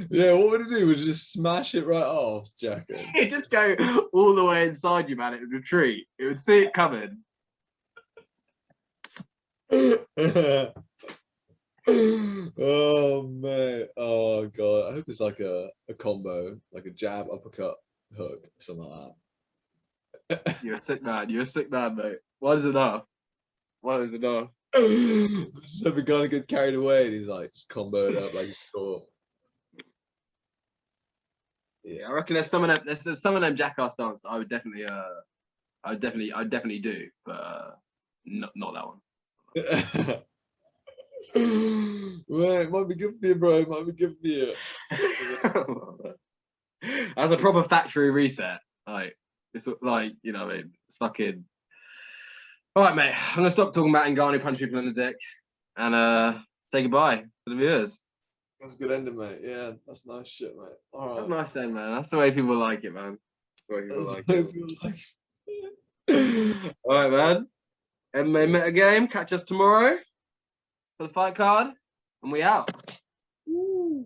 Yeah, what would it do? Would it just smash it right off, Jack? It just go all the way inside you, man. It would retreat. It would see it coming. Oh man, oh God! I hope it's like a combo, like a jab, uppercut, hook, something like that. You're a sick man, mate. One is enough. Just hope the guy gets carried away and he's like just comboed up like a score. Yeah, I reckon there's some of them Jackass dance I would definitely do, but not that one. Well, it might be good for you, bro. It might be good for you. As a proper factory reset, like It's like, you know what I mean? It's fucking... All right, mate. I'm going to stop talking about Ngannou punching people in the dick and say goodbye to the viewers. That's a good ending, mate. Yeah, that's nice shit, mate. All right. That's nice then, man. That's the way people like it, man. That's the way people like it. All right, man. MMA Meta Game. Catch us tomorrow for the fight card. And we out. Woo!